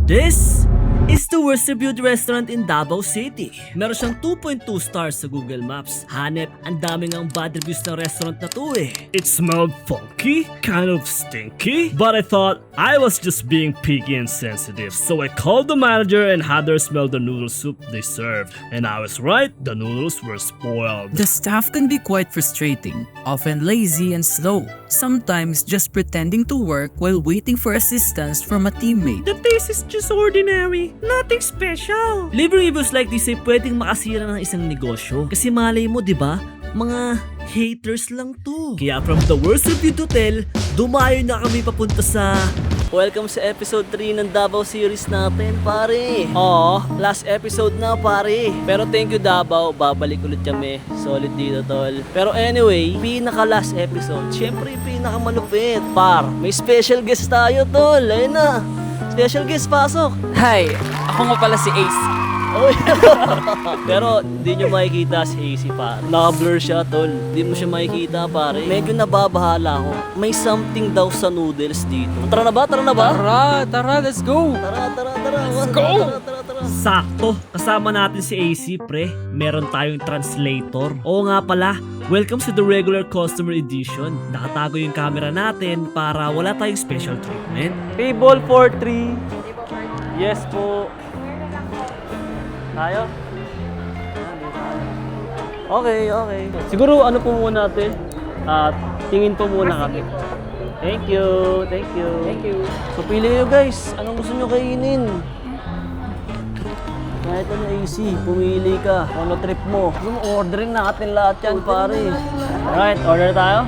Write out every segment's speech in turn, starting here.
This is the worst reviewed restaurant in Davao City. Meron siyang 2.2 stars sa Google Maps. Hanep, ang daming ang bad reviews ng restaurant na to eh. It smelled funky, kind of stinky, but I thought I was just being picky and sensitive. So I called the manager and had her smell the noodle soup they served. And I was right, the noodles were spoiled. The staff can be quite frustrating, often lazy and slow, sometimes just pretending to work while waiting for assistance from a teammate. The taste is just ordinary. Nothing special. Live reviews like this ay pwedeng makasira ng isang negosyo. Kasi malay mo, di ba? Mga haters lang to. Kaya from the worst reviewed hotel, dumayo na kami papunta sa... Welcome sa episode 3 ng Davao series natin, pare. Oo, last episode na, pare. Pero thank you, Davao. Babalik ulit kami. Solid dito, tol. Pero anyway, pinaka last episode, syempre pinaka malupit. Par, may special guest tayo, tol. Ayun na. Special guest, pasok. Hi! Ako nga pala si Ace. Oh, pero di nyo makikita si AC pa. Naka-blur siya, tol. Di mo siya makikita, pare. Medyo nababahala ako. May something daw sa noodles dito. Tara na ba? Tara na ba? Tara, let's go! Tara. Let's go! Tara. Sakto, kasama natin si AC, pre. Meron tayong translator. Oo nga pala, welcome to the regular customer edition. Nakatago yung camera natin para wala tayong special treatment. Table 43. Yes po. Tayo? Okay. Siguro ano po muna natin? Tingin po muna kami. Thank you. So pili nyo guys, anong gusto nyo kainin? Kahit ano AC, pumili ka. Ano trip mo? Gusto mo orderin natin lahat yan, pare. Alright, order tayo?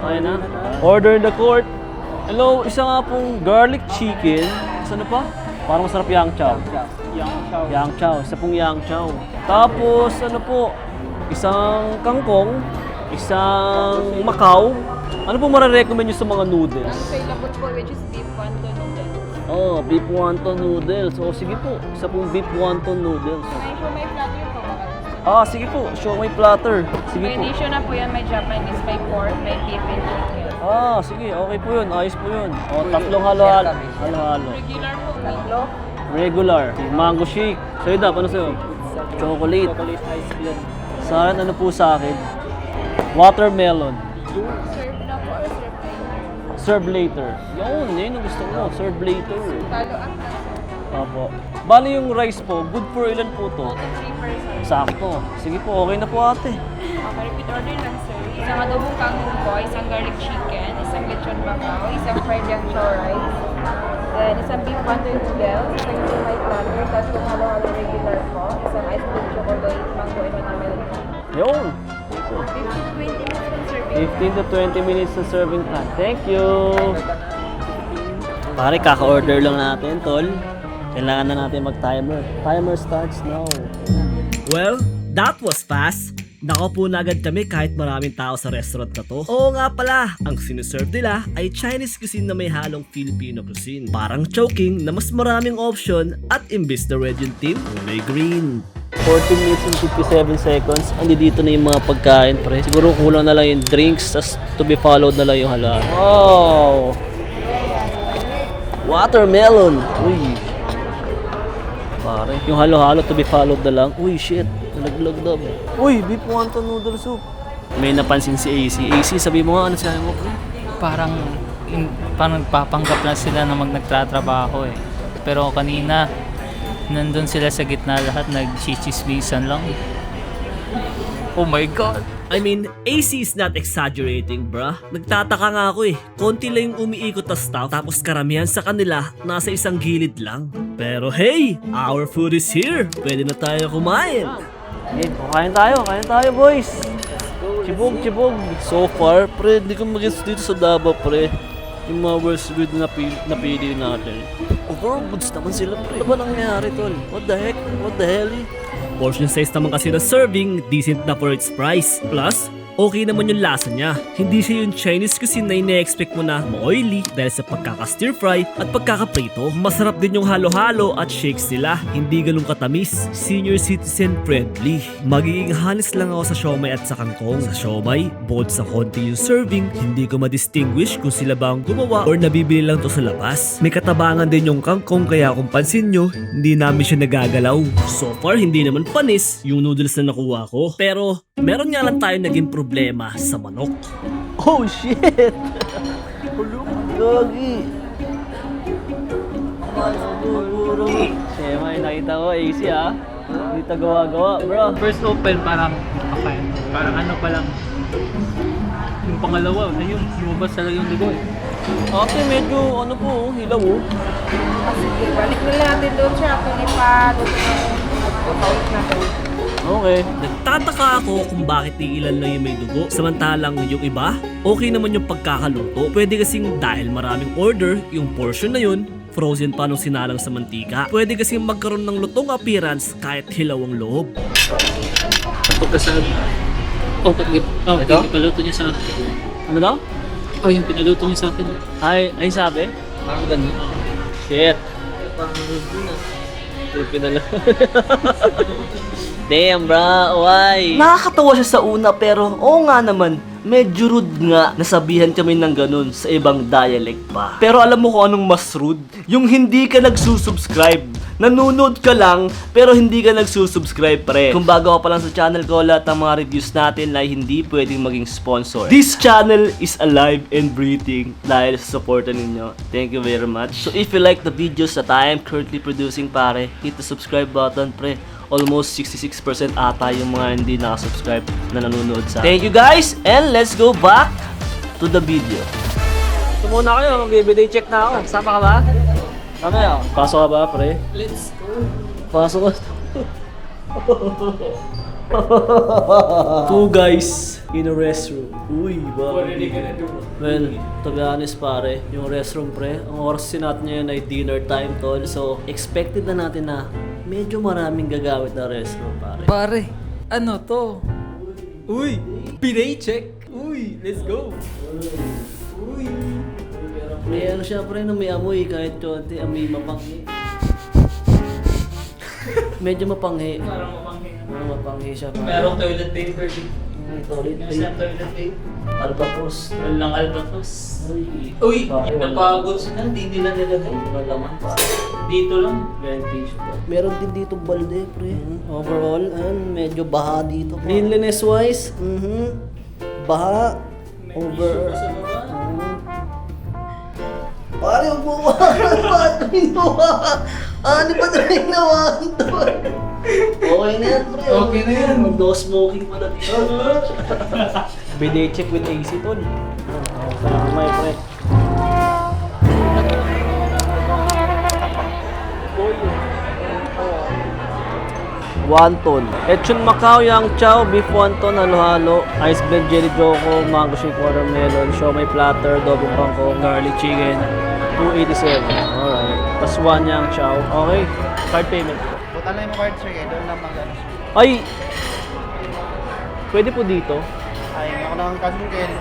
Okay na. Order the court. Hello, isa nga pong garlic chicken. Ano pa? Parang masarap yang chow. Yang chow. Isa pong yang chow. Tapos, ano po? Isang kangkong. Isang Macau. Ano po marirecommend nyo sa mga noodles? Available po, which is beef wonton noodles. Oh, beef wonton noodles. Oh, sige po. Isa pong beef wonton noodles. May siomai platter po baka. Sige po. Siomai platter. Sige May po. nation na po yan, may Japanese, may pork, may beef and chicken. Sige. Okay po yun. Ayos po yun. Oh, tatlong halo-halo. Halo-halo. Regular po, tatlo. Regular. Mango shake. Sa'yo, Dap. Ano sa'yo? Chocolate. Chocolate ice cream. Sa akin, ano po sa akin? Watermelon. Serve na po or serve later? Serve later. Yun ang gusto ko. Serve later. Talo ang Opo. Bali yung rice po, good for ilan po to? 3%. Sakto. Sige po, okay na po ate. Okay, repeat order lang sir. Isang adobong kangkong po, isang garlic chicken, isang lechon bacao, isang fried yang chow rice, then isang beef wonton noodles, isang siomai platter, tatlong halo-halo regular po, isang ice cream chocolate, mango and watermelon po. Yun. 15 to 20 minutes15 to 20 minutes ng serving. na serving time. Thank you. Pare, kaka-order lang natin, tol. Kailangan na natin mag-timer. Timer starts now. Well, that was fast. Nakaupo na agad kami kahit maraming tao sa restaurant na to. Oo nga pala, ang sinuserve nila ay Chinese cuisine na may halong Filipino cuisine. Parang choking na mas maraming option at imbis na red yung team, kulay green. 14 minutes and 57 seconds. Andi dito na yung mga pagkain, pre. Siguro kulang na lang yung drinks, tas to be followed na lang yung halal. Wow! Watermelon! Uy! Pare, yung halo-halo to be followed na lang. Uy, shit! Nalaglag daw. Uy, beef wonton noodle soup. May napansin si AC. AC, sabi mo nga, ano sabi mo, pre? Parang nagpapanggap na sila na nagtatrabaho eh. Pero kanina, nandun sila sa gitna lahat, nag-chichismisan lang. Oh my God! I mean, AC is not exaggerating, bruh. Nagtataka nga ako eh. Konti lang yung umiikot na staff, tapos karamihan sa kanila nasa isang gilid lang. Pero hey, our food is here. Pwede na tayo kumain. Hey, kain tayo boys. Chibog. So far, pre, hindi ko mag-gets dito sa Davao, pre. Yung mga worst food na napili natin. Overall goods naman sila, pre. Ano ba nangyayari, tol? What the hell? Portion size naman kasi na serving, decent na for its price. Plus, okay naman yung lasa niya. Hindi siya yung Chinese cuisine na ine-expect mo na ma-oily dahil sa pagkaka-stir fry at pagkakaprito. Masarap din yung halo-halo at shakes nila. Hindi ganun katamis. Senior citizen friendly. Magiging honest lang ako sa siomai at sa kangkong. Sa siomai, bukod sa konti yung serving, hindi ko ma-distinguish kung sila ba ang gumawa or nabibili lang to sa labas. May katabangan din yung kangkong kaya kung pansin nyo, hindi namin siya nagagalaw. So far, hindi naman panis yung noodles na nakuha ko. Pero, meron nga lang tayo naging problema sa manok. Oh shit! Gogi! Siyempre, nakita ko AC Dito gawa-gawa, bro. First open, parang okay. Parang ano pa lang. Yung pangalawa, ayun, lumabas talaga yung ligo eh. Okay, medyo ano po, hilaw Sige, balik na lang natin doon siya kung ipa-luto natin. Okay. Nagtataka ako kung bakit iilan lang yung may dugo, samantalang yung iba, okay naman yung pagkakaluto. Pwede kasing dahil maraming order, yung portion na yun, frozen pa nung sinalang sa mantika. Pwede kasing magkaroon ng lutong appearance kahit hilaw ang loob. Pagkasag. Ito? Pinaluto niya sa akin. Ano daw? Oh, yung pinaluto niya sa akin. Ay sabi? Parang ganun. Shit. Damn, bro. Why? Nakakatawa siya sa una pero oo nga naman. Medyo rude nga nasabihan kami ng ganun sa ibang dialect pa. Pero alam mo kung anong mas rude? Yung hindi ka nagsusubscribe. Nanonood ka lang pero hindi ka nagsusubscribe pre. Kung bago ka pa lang sa channel ko, lahat ng mga reviews natin ay hindi pwedeng maging sponsor. This channel is alive and breathing dahil sa supportan ninyo. Thank you very much. So if you like the videos that I am currently producing pare, hit the subscribe button pre. Almost 66% ata yung mga hindi nakasubscribe na nanonood sa akin. Thank you guys and let's go back to the video. Ito muna kayo, mag-everyday check na ako. Sama ka ba? Sama yun. Pasok ka ba, pre? Let's go. Pasok ka. Two guys in a restroom. Uy, ba? What are they gonna do? Well, to be honest pare, yung restroom pre, ang oras natin ngayon ay dinner time tol. So, expected na natin na medyo maraming gagamit na restroom pare. Pare, ano to? Uy, bidet check. Uy, let's go. Uy. May ano siya pre, no, may amoy kahit konti, amoy mapanghi. Medyo mapanghi. Parang mapanghi. Mapanghi siya pare. Merong toilet paper din. May toilet Nasa paper. toilet paper. Albatros. Walang albatros. Uy. Uy, Pare, wala. napagod sila. Hindi nila nilagay. Walang laman pare. Dito lang. Vintage pa. Meron din dito balde, pre. Overall, medyo baha dito. Cleanliness wise, baha. Over. Sa baba. Pare, huwag mo ano ginawa? Ano ba na ginawa ito? Okay na yan, pre. Okay na yan. No smoking pa na dito. Bidet check with AC, tol. May pre. Wonton. Lechon Macau, Yang Chow, Beef Wonton, halo-halo, Ice Blend Jelly Choco, Mango Shake Watermelon, Siomai Platter, Dobong Bangkong, Garlic Chicken, 287. Alright. Plus 1 Yang Chow. Okay. Card payment. Buta lang yung card, sir. Doon lang mag-ano. Ay! Pwede po dito. Ay, ako lang ang cousin ko yun.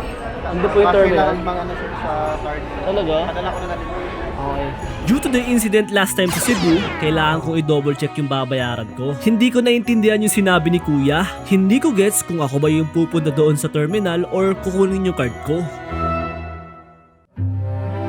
Ando po yung terminal. Kailangan bang ano sir sa card. Talaga? Padala ko na dito. Okay. Due to the incident last time sa Cebu, kailangan kong i-double check yung babayaran ko. Hindi ko naintindihan yung sinabi ni Kuya. Hindi ko gets kung ako ba yung pupunta doon sa terminal or kukunin yung card ko.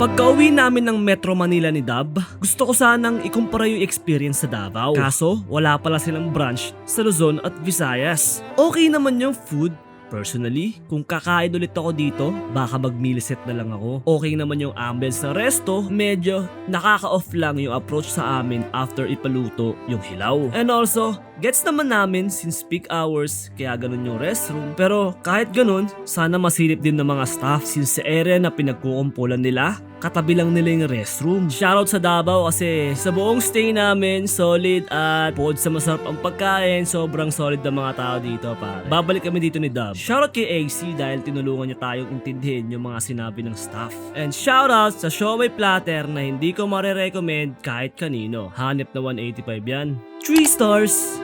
Pagka-uwi namin ng Metro Manila ni Dab, gusto ko sanang ikumpara yung experience sa Davao. Kaso, wala pala silang branch sa Luzon at Visayas. Okay naman yung food. Personally, kung kakain ulit ako dito, baka mag-miliset na lang ako. Okay naman yung ambience ng resto, medyo nakaka-off lang yung approach sa amin after ipaluto yung hilaw. And also, gets naman namin since peak hours, kaya ganun yung restroom. Pero kahit ganun, sana masilip din ng mga staff since sa area na pinagkukumpulan nila, katabi lang nila yung restroom. Shoutout sa Davao kasi sa buong stay namin, solid at bukod sa masarap ang pagkain, sobrang solid ng mga tao dito pare. Babalik kami dito ni Dab. Shoutout kay AC dahil tinulungan niya tayong intindihin yung mga sinabi ng staff. And shoutout sa Siomai Platter na hindi ko marerecommend kahit kanino. Hanip na 185 yan. 3 stars!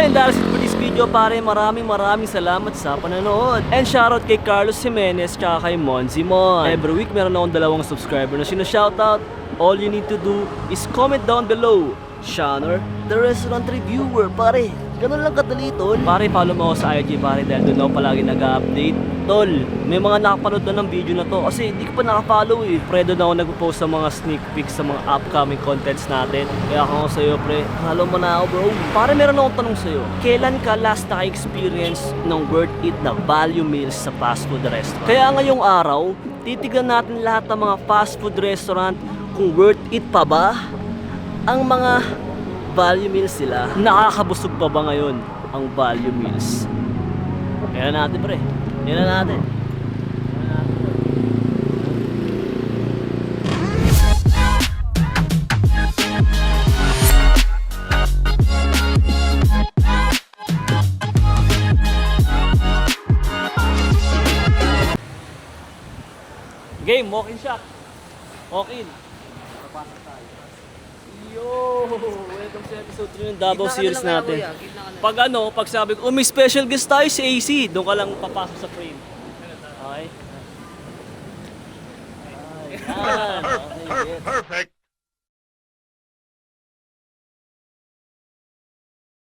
And that's it for this video pare, maraming salamat sa panonood. And shoutout kay Carlos Jimenez tsaka kay Monzi Mon. Every week meron akong 2 subscriber na sinashoutout. All you need to do is comment down below, Shanor, the restaurant reviewer pare. Ganun lang kadali tol. Pare, follow mo ako sa IG pare dahil doon ako palagi nag-update. Tol, may mga nakapanood na ng video na to kasi hindi ko pa nakafollow eh. Pre, doon ako nagpo-post sa mga sneak peeks sa mga upcoming contents natin. Kaya ako sa'yo pre, follow mo na ako bro. Pare, meron akong tanong sa'yo. Kailan ka last naka-experience ng worth it na value meals sa fast food restaurant? Kaya ngayong araw, titignan natin lahat ng mga fast food restaurant kung worth it pa ba ang mga value meals sila. Nakakabusog pa ba ngayon ang value meals? Kaya natin pre. Kaya natin. Game, walk-in shot. Walk-in. Yo! Welcome sa episode 3 ng Davao series natin. Pag sabi ko, may special guest tayo si AC, doon ka lang papasok sa frame. Okay? Ayan. Okay, yes. Perfect.